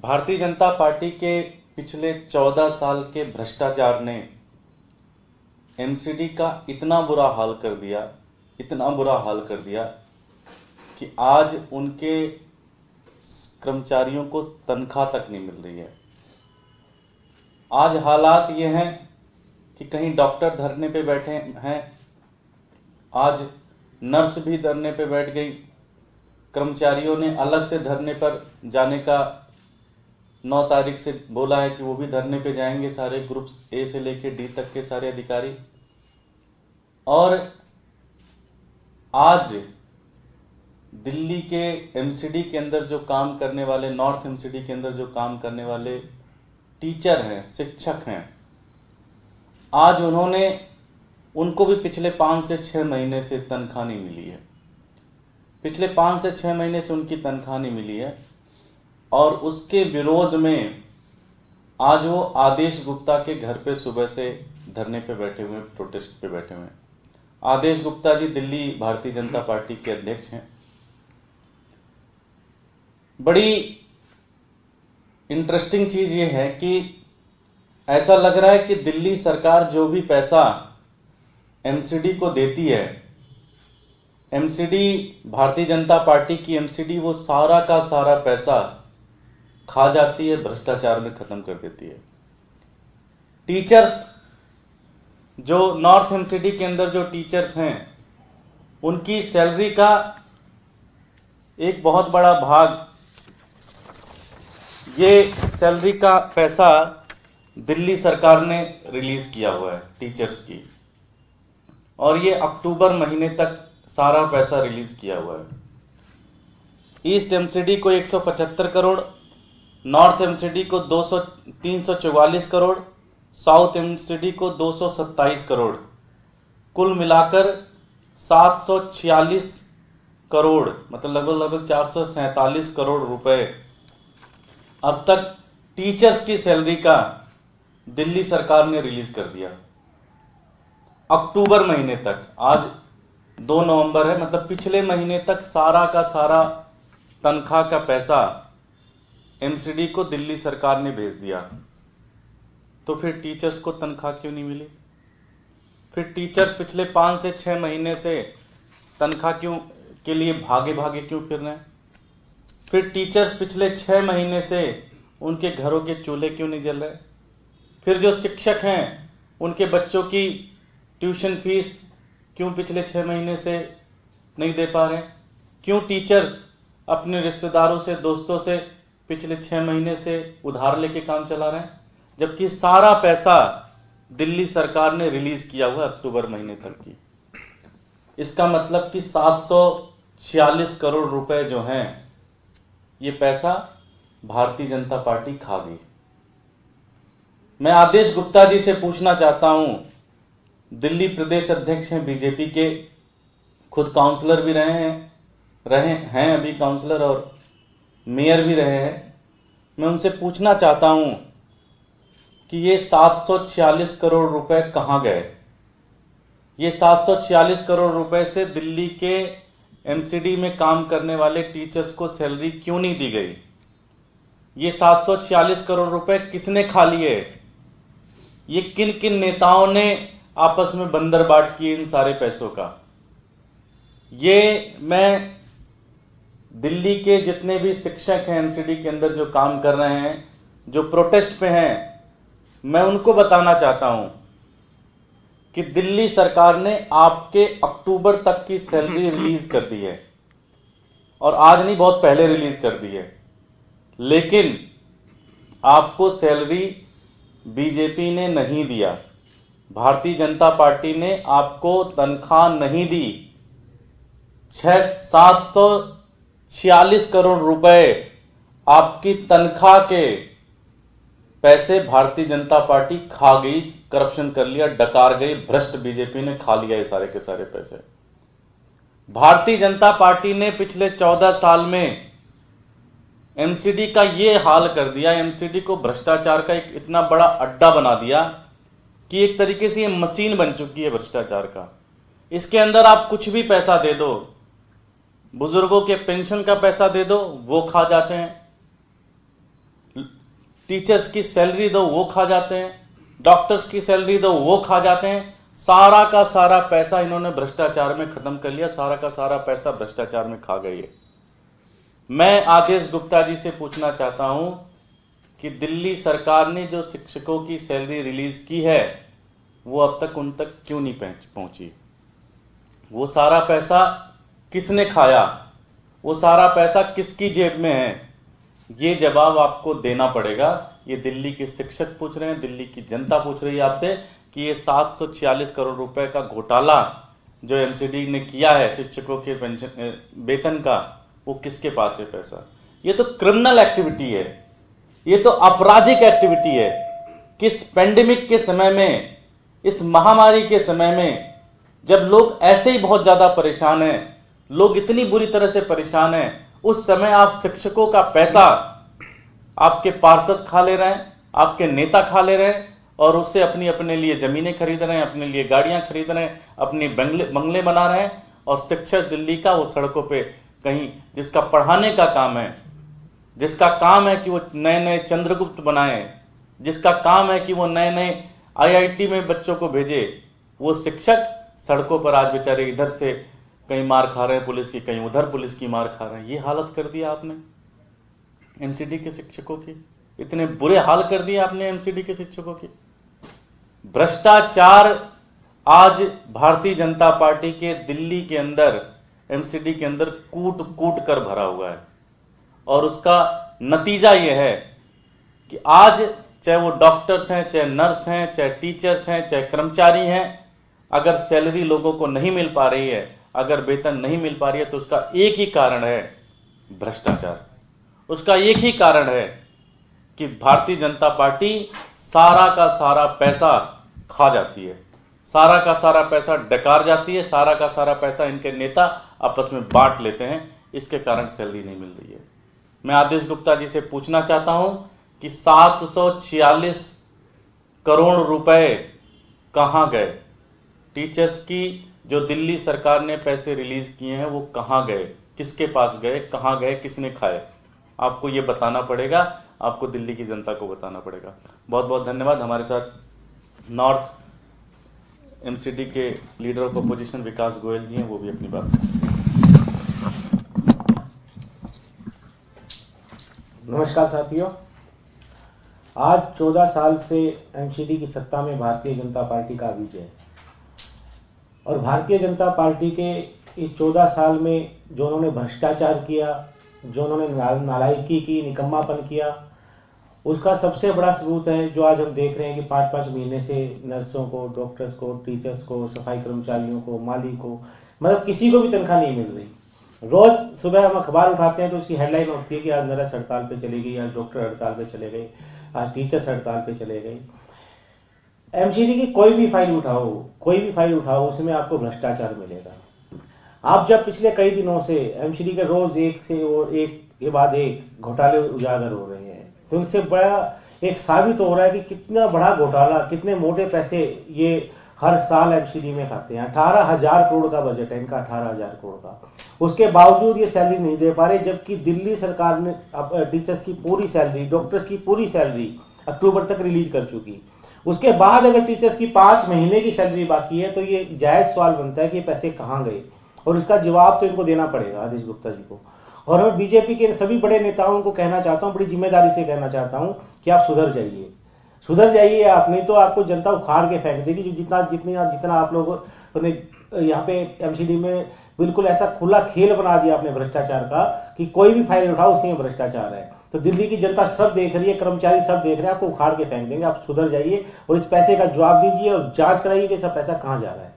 Bharatiya Janata party के पिछले 14 साल के भ्रष्टाचार ने एमसीडी का इतना बुरा हाल कर दिया कि आज उनके कर्मचारियों को तनख्वाह तक नहीं मिल रही है। आज हालात ये हैं कि कहीं डॉक्टर धरने पे बैठे हैं, आज नर्स भी धरने पे बैठ गई। कर्मचारियों ने अलग से धरने पर जाने का 9 तारीख से बोला है कि वो भी धरने पे जाएंगे, सारे ग्रुप्स ए से लेके डी तक के सारे अधिकारी। और आज दिल्ली के एमसीडी के अंदर जो काम करने वाले, नॉर्थ एमसीडी के अंदर जो काम करने वाले टीचर हैं, शिक्षक हैं, आज उनको भी पिछले 5 से 6 महीने से तनख्वाह नहीं मिली है। पिछले 5 से 6 महीने से उनकी तनख्वाह नहीं मिली है और उसके विरोध में आज वो आदेश गुप्ता के घर पे सुबह से धरने पे बैठे हुए, प्रोटेस्ट पे बैठे हुए हैं। आदेश गुप्ता जी दिल्ली भारतीय जनता पार्टी के अध्यक्ष हैं। बड़ी इंटरेस्टिंग चीज ये है कि ऐसा लग रहा है कि दिल्ली सरकार जो भी पैसा एमसीडी को देती है, एमसीडी भारतीय जनता पार्टी की एमसीडी वो सारा का सारा पैसा खा जाती है, भ्रष्टाचार में खत्म कर देती है। टीचर्स जो नॉर्थ एमसीडी के अंदर जो टीचर्स हैं, उनकी सैलरी का एक बहुत बड़ा भाग, ये सैलरी का पैसा दिल्ली सरकार ने रिलीज किया हुआ है टीचर्स की, और ये अक्टूबर महीने तक सारा पैसा रिलीज किया हुआ है। ईस्ट एमसीडी को 175 करोड़, नॉर्थ एमसीडी को 344 करोड़, साउथ एमसीडी को 227 करोड़, कुल मिलाकर 746 करोड़, मतलब लगभग 447 करोड़ रुपए अब तक टीचर्स की सैलरी का दिल्ली सरकार ने रिलीज कर दिया अक्टूबर महीने तक। आज 2 नवंबर है, मतलब पिछले महीने तक सारा का सारा तनख्वाह का पैसा एमसीडी को दिल्ली सरकार ने भेज दिया। तो फिर टीचर्स को तनख्वाह क्यों नहीं मिली? फिर टीचर्स पिछले 5 से 6 महीने से तनख्वाह के लिए भागे भागे क्यों फिर रहे हैं? फिर टीचर्स पिछले 6 महीने से उनके घरों के चूल्हे क्यों नहीं जल रहे? फिर जो शिक्षक हैं, उनके बच्चों की ट्यूशन फीस क्यों पिछले 6 महीने से नहीं दे पा रहे हैं? क्यों टीचर्स अपने रिश्तेदारों से, दोस्तों से पिछले 6 महीने से उधार लेके काम चला रहे हैं, जबकि सारा पैसा दिल्ली सरकार ने रिलीज किया हुआ अक्टूबर महीने तक की। इसका मतलब कि 746 करोड़ रुपए जो हैं, ये पैसा भारतीय जनता पार्टी खा गई। मैं आदेश गुप्ता जी से पूछना चाहता हूं, दिल्ली प्रदेश अध्यक्ष हैं बीजेपी के, खुद काउंसलर भी रहे हैं अभी काउंसलर, और मेयर भी रहे हैं। मैं उनसे पूछना चाहता हूं कि ये 746 करोड़ रुपए कहां गए? ये 746 करोड़ रुपए से दिल्ली के एमसीडी में काम करने वाले टीचर्स को सैलरी क्यों नहीं दी गई? ये 746 करोड़ रुपए किसने खा लिए? ये किन किन नेताओं ने आपस में बंदरबाट किए इन सारे पैसों का? ये मैं दिल्ली के जितने भी शिक्षक हैं एमसीडी के अंदर जो काम कर रहे हैं, जो प्रोटेस्ट पे हैं, मैं उनको बताना चाहता हूं कि दिल्ली सरकार ने आपके अक्टूबर तक की सैलरी रिलीज कर दी है, और आज नहीं, बहुत पहले रिलीज कर दी है, लेकिन आपको सैलरी बीजेपी ने नहीं दिया, भारतीय जनता पार्टी ने आपको तनख्वाह नहीं दी। 746 करोड़ रुपए आपकी तनख्वाह के पैसे भारतीय जनता पार्टी खा गई, करप्शन कर लिया, डकार गई, भ्रष्ट बीजेपी ने खा लिया ये सारे के सारे पैसे। भारतीय जनता पार्टी ने पिछले 14 साल में एमसीडी का ये हाल कर दिया, एमसीडी को भ्रष्टाचार का एक इतना बड़ा अड्डा बना दिया कि एक तरीके से ये मशीन बन चुकी है भ्रष्टाचार का। इसके अंदर आप कुछ भी पैसा दे दो, बुजुर्गों के पेंशन का पैसा दे दो, वो खा जाते हैं। टीचर्स की सैलरी दो वो खा जाते हैं, डॉक्टर्स की सैलरी दो वो खा जाते हैं। सारा का सारा पैसा इन्होंने भ्रष्टाचार में खत्म कर लिया, सारा का सारा पैसा भ्रष्टाचार में खा गई है। मैं आदेश गुप्ता जी से पूछना चाहता हूं कि दिल्ली सरकार ने जो शिक्षकों की सैलरी रिलीज की है वो अब तक उन तक क्यों नहीं पहुंची? वो सारा पैसा किसने खाया? वो सारा पैसा किसकी जेब में है? ये जवाब आपको देना पड़ेगा। ये दिल्ली के शिक्षक पूछ रहे हैं, दिल्ली की जनता पूछ रही है आपसे कि ये 746 करोड़ रुपए का घोटाला जो एमसीडी ने किया है शिक्षकों के पेंशन वेतन का, वो किसके पास है पैसा? ये तो क्रिमिनल एक्टिविटी है, ये तो आपराधिक एक्टिविटी है। किस पेंडेमिक के समय में, इस महामारी के समय में, जब लोग ऐसे ही बहुत ज्यादा परेशान हैं, लोग इतनी बुरी तरह से परेशान हैं, उस समय आप शिक्षकों का पैसा आपके पार्षद खा ले रहे हैं, आपके नेता खा ले रहे हैं और उससे अपने लिए जमीनें खरीद रहे हैं, अपने लिए गाड़ियां खरीद रहे हैं, अपने बंगले बना रहे हैं। और शिक्षक दिल्ली का वो सड़कों पे कहीं जिसका पढ़ाने का काम है, जिसका काम है कि वो नए नए चंद्रगुप्त बनाए, जिसका काम है कि वो नए नए आईआईटी में बच्चों को भेजे, वो शिक्षक सड़कों पर आज बेचारे इधर से कहीं मार खा रहे हैं पुलिस की, कहीं उधर पुलिस की मार खा रहे हैं। ये हालत कर दिया आपने एमसीडी के शिक्षकों की, इतने बुरे हाल कर दिए आपने एमसीडी के शिक्षकों की। भ्रष्टाचार आज भारतीय जनता पार्टी के दिल्ली के अंदर, एमसीडी के अंदर कूट कूट कर भरा हुआ है और उसका नतीजा यह है कि आज चाहे वो डॉक्टर्स हैं, चाहे नर्स हैं, चाहे टीचर्स हैं, चाहे कर्मचारी हैं, अगर सैलरी लोगों को नहीं मिल पा रही है, अगर वेतन नहीं मिल पा रही है, तो उसका एक ही कारण है भ्रष्टाचार। उसका एक ही कारण है कि भारतीय जनता पार्टी सारा का सारा पैसा खा जाती है, सारा का सारा पैसा डकार जाती है, सारा का सारा पैसा इनके नेता आपस में बांट लेते हैं, इसके कारण सैलरी नहीं मिल रही है। मैं आदेश गुप्ता जी से पूछना चाहता हूं कि 746 करोड़ रुपए कहां गए? टीचर्स की जो दिल्ली सरकार ने पैसे रिलीज किए हैं वो कहां गए, किसके पास गए, कहां गए, किसने खाए? आपको ये बताना पड़ेगा, आपको दिल्ली की जनता को बताना पड़ेगा। बहुत बहुत धन्यवाद। हमारे साथ नॉर्थ एमसीडी के लीडर ऑफ अपोजिशन विकास गोयल जी हैं, वो भी अपनी बात करें। नमस्कार साथियों, आज 14 साल से एमसीडी की सत्ता में भारतीय जनता पार्टी का विजय है और भारतीय जनता पार्टी के इस 14 साल में जो उन्होंने भ्रष्टाचार किया, जो उन्होंने नालायकी की, निकम्मापन किया, उसका सबसे बड़ा सबूत है जो आज हम देख रहे हैं कि 5-5 महीने से नर्सों को, डॉक्टर्स को, टीचर्स को, सफाई कर्मचारियों को, माली को, मतलब किसी को भी तनख्वाह नहीं मिल रही। रोज सुबह हम अखबार उठाते हैं तो उसकी हेडलाइन होती है कि आज नर्स हड़ताल पे चली गई, आज डॉक्टर हड़ताल पे चले गए, आज टीचर्स हड़ताल पे चले गए। एमसीडी की कोई भी फाइल उठाओ, उसमें आपको भ्रष्टाचार मिलेगा। आप जब पिछले कई दिनों से एमसीडी के रोज एक के बाद एक घोटाले उजागर हो रहे हैं, तो उनसे बड़ा एक साबित हो रहा है कि कितना बड़ा घोटाला, कितने मोटे पैसे ये हर साल एमसीडी में खाते हैं। 18,000 करोड़ का बजट है इनका, 18,000 करोड़ का। उसके बावजूद ये सैलरी नहीं दे पा रहे, जबकि दिल्ली सरकार ने टीचर्स की पूरी सैलरी, डॉक्टर्स की पूरी सैलरी अक्टूबर तक रिलीज कर चुकी। उसके बाद अगर टीचर्स की 5 महीने की सैलरी बाकी है तो ये जायज सवाल बनता है कि ये पैसे कहाँ गए, और इसका जवाब तो इनको देना पड़ेगा आदेश गुप्ता जी को। और मैं बीजेपी के सभी बड़े नेताओं को कहना चाहता हूँ, बड़ी जिम्मेदारी से कहना चाहता हूँ कि आप सुधर जाइए आप, नहीं तो आपको जनता उखाड़ के फेंक देगी। जो जितना आप लोगों ने यहाँ पे एमसीडी में बिल्कुल ऐसा खुला खेल बना दिया आपने भ्रष्टाचार का कि कोई भी फाइल उठाओ उसी में भ्रष्टाचार है। तो दिल्ली की जनता सब देख रही है, कर्मचारी सब देख रहे हैं, आपको उखाड़ के फेंक देंगे। आप सुधर जाइए और इस पैसे का जवाब दीजिए और जांच कराइए कि सब पैसा कहाँ जा रहा है।